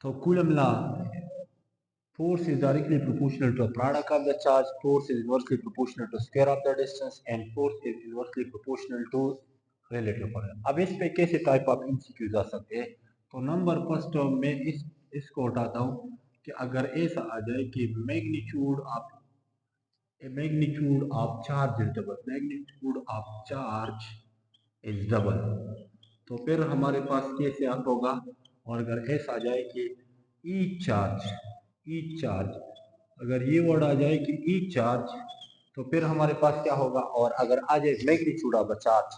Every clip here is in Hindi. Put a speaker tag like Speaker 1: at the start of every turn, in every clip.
Speaker 1: तो coulomb law, force is directly proportional to a product of the charge, force is inversely proportional to square of the distance, and force is inversely proportional to relative force. अब इस पे कैसे टाइप ऑफ एमसीक्यूज आ सकते हैं? तो नंबर फर्स्ट टर्म में इसको उठाता हूँ कि अगर ऐसा आ जाए कि magnitude of charge is double, magnitude of charge is double, तो फिर हमारे पास कैसे होगा? और अगर ऐसा आ जाए कि ई चार्ज, अगर ये वर्ड आ जाए कि ई चार्ज, तो फिर हमारे पास क्या होगा? और अगर आ जाए मैग्नीट्यूड ऑफ द चार्ज,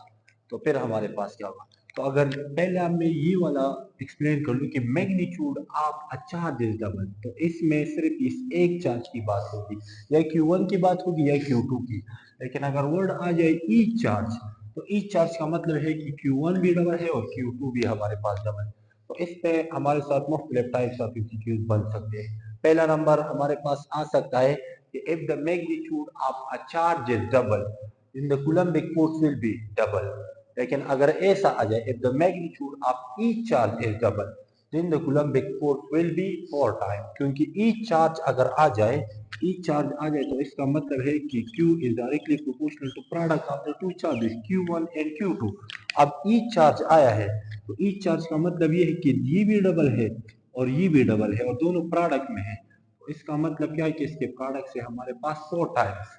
Speaker 1: तो फिर हमारे पास क्या होगा? तो अगर पहले आप मैं ये वाला एक्सप्लेन कर लूँ कि magnitude of a charge is double, तो इसमें सिर्फ इस एक चार्ज की बात होगी, या Q1 की बात होगी या Q2 की। लेकिन अगर वर्ड आ जाए ई चार्ज, तो ई चार्ज का मतलब है कि Q1 भी डबल है और Q2 भी हमारे पास डबल है। तो इस पे हमारे साथ मुख्तलिफ टाइप्स ऑफ एमसीक्यूज बन सकते हैं। पहला नंबर हमारे पास आ सकता है कि if the magnitude of a charge is double, then the coulombic force will be double. लेकिन अगर ऐसा आ जाए if the magnitude of each charge is double, then the coulombic force will be 4 times, क्योंकि each charge अगर आ जाए तो इसका मतलब है कि Q is directly proportional to product of the two charges Q1 and Q2। अब each charge आया है तो each charge का मतलब ये है कि ये भी डबल है और ये भी डबल है और दोनों प्रोडक्ट में है। तो इसका मतलब क्या है कि इसके प्रोडक्ट से हमारे पास 4 टाइम्स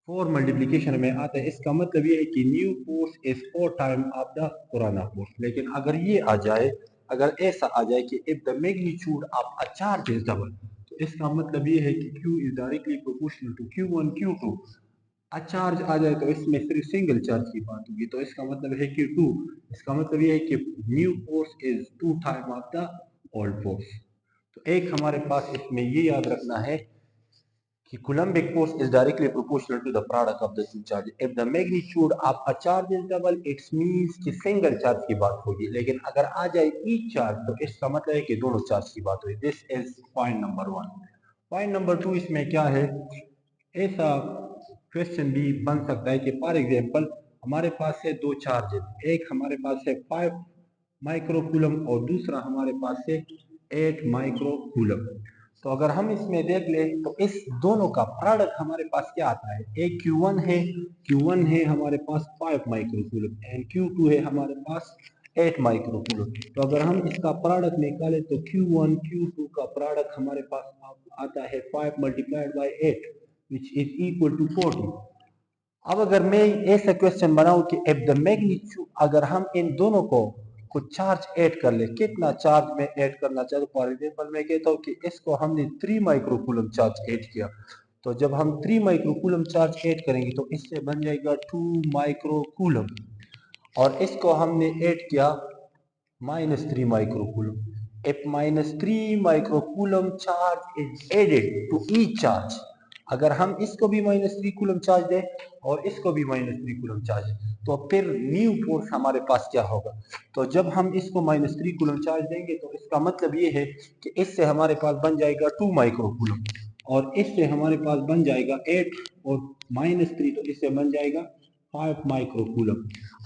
Speaker 1: 4 मल्टीप्लीकेशन में आता है। इसका मतलब ये है कि new force is 4 time of the पुराना फोर्स। लेकिन अगर ये आ जाए, अगर ऐसा आ जाए कि if the magnitude of a charge is double, तो इसका मतलब ये है कि Q is directly proportional to Q1 Q2। A charge आ जाए तो इसमें सिर्फ सिंगल चार्ज की बात होगी, तो इसका मतलब है कि 2। इसका मतलब ये है कि new force is 2 time of the old force. तो एक हमारे पास इसमें ये याद रखना है कि coulombic force is directly proportional to the product of the two charges. If the magnitude of a charge is double, it means कि single charge की बात होगी। लेकिन अगर आ जाए each charge, तो इसका मतलब है कि दोनों चार्ज की बात होगी। This is point number 1। Point number 2 इसमें क्या है? ऐसा क्वेश्चन भी बन सकता है कि फॉर एग्जांपल हमारे पास है दो चार्जेस, एक हमारे पास है 5 माइक्रोकूलम और दूसरा हमारे पास है 8 माइक्रोकूलम। तो अगर हम इसमें देख ले तो इस दोनों का प्रोडक्ट हमारे पास क्या आता है? एक Q1 है हमारे पास 5 माइक्रोकूलम एंड Q2 है हमारे पास 8 माइक्रोकूलम। तो अगर हम इसका प्रोडक्ट निकालें तो Q1 Q2 का प्रोडक्ट हमारे पास आता है 5 multiplied by 8 which is equal to 40। अब अगर मैं ऐसा क्वेश्चन बनाऊं कि इफ द मैग्नीट्यूड, अगर हम इन दोनों को कुछ चार्ज ऐड कर ले, कितना चार्ज में ऐड करना चाहता हूँ? फॉर एग्जाम्पल मैं कहता हूँ कि इसको हमने 3 माइक्रोकूलम चार्ज ऐड किया, तो जब हम 3 माइक्रोकूलम चार्ज ऐड करेंगे तो इससे बन जाएगा 2 माइक्रोकूलम, और इसको हमने ऐड किया -3 microcoulomb. if -3 microcoulomb charge is added to each charge, अगर हम इसको भी -3 कूलम चार्ज दें और इसको भी -3 कूलम चार्ज, तो फिर न्यू फोर्स हमारे पास क्या होगा? तो जब हम इसको -3 कूलम चार्ज देंगे तो इसका मतलब ये है कि इससे हमारे पास बन जाएगा 2 माइक्रोकूलम, और इससे हमारे पास बन जाएगा 8, और -3 तो इससे बन जाएगा 5 माइक्रोकूलम।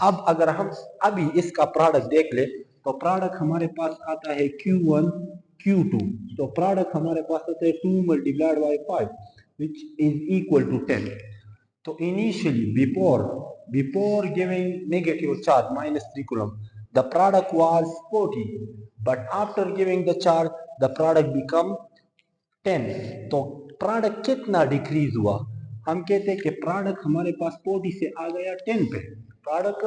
Speaker 1: अब अगर हम अभी इसका प्रोडक्ट देख ले तो प्रोडक्ट हमारे पास आता है Q1 Q2, तो प्रोडक्ट हमारे पास आता है 2 multiplied by 5 which is equal to 10। तो initially before giving negative charge -3 coulomb, the product was 40, but after giving the charge the product become 10। तो प्रोडक्ट कितना डिक्रीज हुआ? हम कहते हैं कि प्रोडक्ट हमारे पास 40 से आ गया 10 पे, प्रोडक्ट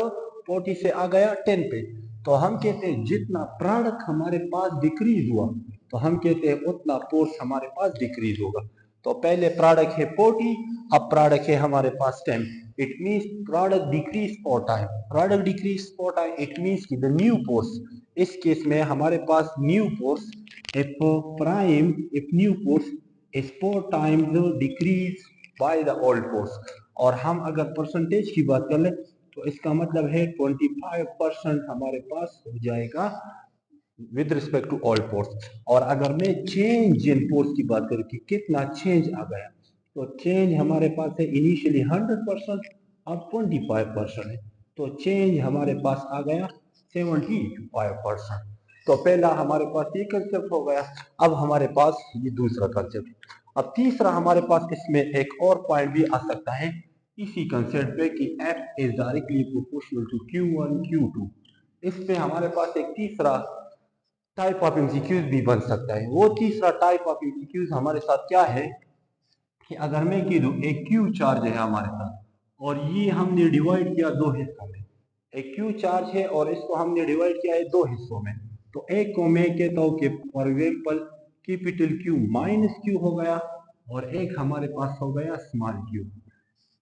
Speaker 1: 40 से आ गया 10 पे, तो हम कहते हैं जितना प्रोडक्ट हमारे पास डिक्रीज हुआ तो हम कहते हैं उतना फोर्स हमारे पास डिक्रीज होगा। तो पहले प्रोडक्ट है 40, अब प्रोडक्ट है हमारे पास 10। It means product decreases 4 time, product decreases 4 time, it means कि द न्यू फोर्स, इस केस में हमारे पास new force if new force is 4 times decrease by the old force। और हम अगर परसेंटेज की बात कर ले तो इसका मतलब है 25% हमारे पास हो जाएगा with respect to old force. और अगर मैं चेंज इन फोर्स की बात करूं कि कितना चेंज आ गया, तो चेंज हमारे पास है इनिशियली 100%, अब 25% है, तो चेंज हमारे पास आ गया 75%। तो पहला हमारे पास ये कंसेप्ट हो गया। अब हमारे पास ये दूसरा कंसेप्ट। अब तीसरा हमारे पास इसमें एक और पॉइंट भी आ सकता है इसी कंसेप्ट पे कि f is directly proportional to q1 q2। इस पे हमारे पास एक तीसरा टाइप ऑफ एमसीक्यूज भी बन सकता है। वो तीसरा टाइप ऑफ एमसीक्यूज हमारे साथ क्या है कि अगर मैं कह दूं एक क्यू चार्ज है हमारे साथ और ये हमने डिवाइड किया दो हिस्सों में। एक क्यू चार्ज है और इसको हमने डिवाइड किया है दो हिस्सों में। तो एक को मैं कहता हूँ कि for example capital Q minus Q हो गया और एक हमारे पास हो गया स्मॉल क्यू।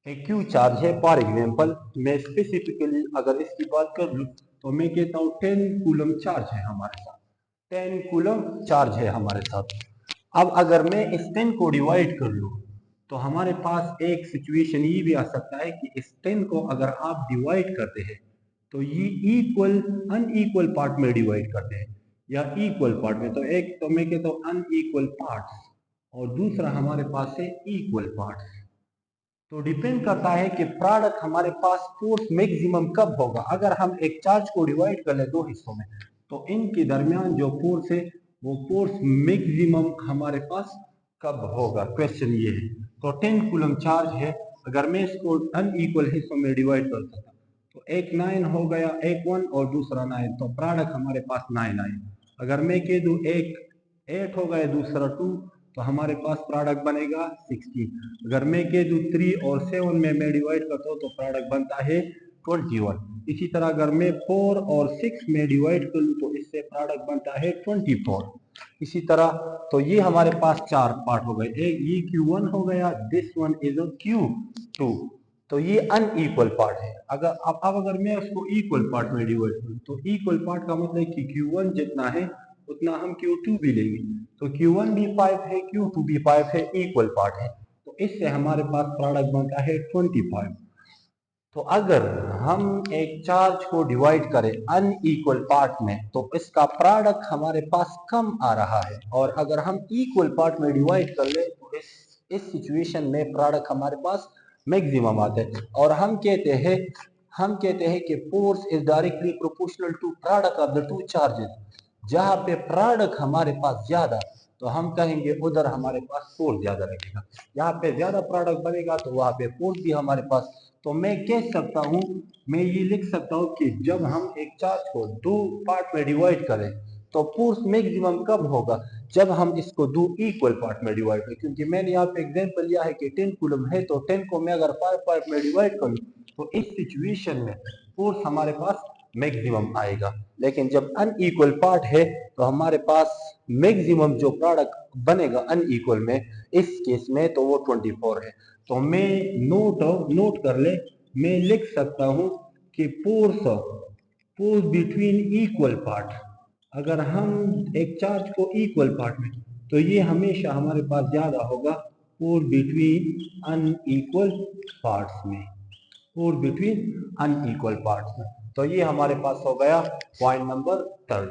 Speaker 1: एक क्यू चार्ज है फॉर एग्जाम्पल, मैं स्पेसिफिकली अगर इसकी बात कर लूँ तो मैं कहता हूँ 10 कूलम चार्ज है हमारे साथ। 10 कूलम चार्ज है हमारे साथ। अब अगर मैं इस 10 को डिवाइड कर लूँ तो हमारे पास एक सिचुएशन ये भी आ सकता है कि इस 10 को अगर आप डिवाइड करते हैं तो ये इक्वल अनइक्वल पार्ट में डिवाइड करते हैं या इक्वल पार्ट में। तो एक तो मैं कहता हूँ अनइक्वल पार्ट्स और दूसरा हमारे पास है इक्वल पार्ट्स। तो डिपेंड करता है कि प्रोडक्ट हमारे पास फोर्स मैक्सिमम कब होगा। अगर हम एक चार्ज को डिवाइड कर ले दो हिस्सों में तो इनके दरमियान जो फोर्स है वो फोर्स मैक्सिमम हमारे पास कब होगा, क्वेश्चन ये है। तो 10 कूलम चार्ज है, अगर मैं इसको अनइक्वल हिस्सों में डिवाइड कर सकता तो एक 9 हो गया, एक 1 और दूसरा 9, तो प्रोडक्ट हमारे पास 9 आए। अगर मैं कह दूं एक 8 हो गया दूसरा 2 तो हमारे पास प्रोडक्ट बनेगा 16। अगर मैं कह दूं 3 और 7 में मैं डिवाइड करता हूँ तो प्रोडक्ट बनता है 21। इसी तरह अगर मैं 4 और 6 में डिवाइड कर लूँ तो इससे प्रोडक्ट बनता है 24। इसी तरह तो ये हमारे पास चार पार्ट हो गए। एक ये Q1 हो गया, दिस वन इज Q2। तो ये अनइक्वल पार्ट है। अब अगर मैं उसको इक्वल पार्ट में डिवाइड करूँ तो इक्वल पार्ट का मतलब कि Q1 जितना है उतना हम Q2 भी लेंगे। तो Q1 भी 5 है, Q2 भी 5 है, इक्वल पार्ट है। तो इससे हमारे पास प्रोडक्ट बनता है 25। तो अगर हम एक चार्ज को डिवाइड करें अनइक्वल पार्ट में तो इसका प्रोडक्ट हमारे पास कम आ रहा है, और अगर हम इक्वल पार्ट में डिवाइड कर ले तो इस सिचुएशन में प्रोडक्ट हमारे पास मैक्सिमम आता है। और हम कहते हैं कि force is directly proportional to product of the two charges. जहां पे प्रोडक्ट हमारे पास ज्यादा तो हम कहेंगे उधर हमारे पास फोर्स ज्यादा रहेगा। यहाँ पे ज्यादा प्रोडक्ट बनेगा तो वहां पे फोर्स भी हमारे पास। तो मैं कह सकता हूँ, मैं ये लिख सकता हूँ कि जब हम एक चार्ज को दो पार्ट में डिवाइड करें तो फोर्स मैक्सिमम कब होगा, जब हम इसको दो इक्वल पार्ट में डिवाइड करें। क्योंकि मैंने यहाँ पे एग्जांपल लिया है कि 10 कूलम है तो 10 को मैं अगर 5 पार्ट में डिवाइड करूँ तो इस सिचुएशन में फोर्स हमारे पास मैक्सिमम आएगा। लेकिन जब अनइक्वल पार्ट है तो हमारे पास मैक्सिमम जो प्रोडक्ट बनेगा अनइक्वल में इस केस में तो वो 24 है। तो मैं नोट कर ले, मैं लिख सकता हूं कि फोर्स बिटवीन इक्वल पार्ट, अगर हम एक चार्ज को इक्वल पार्ट में तो ये हमेशा हमारे पास ज्यादा होगा फोर्स बिटवीन अनइक्वल पार्ट्स में, फोर्स बिटवीन अनइक्वल पार्ट्स में। तो ये हमारे पास हो गया पॉइंट नंबर 3।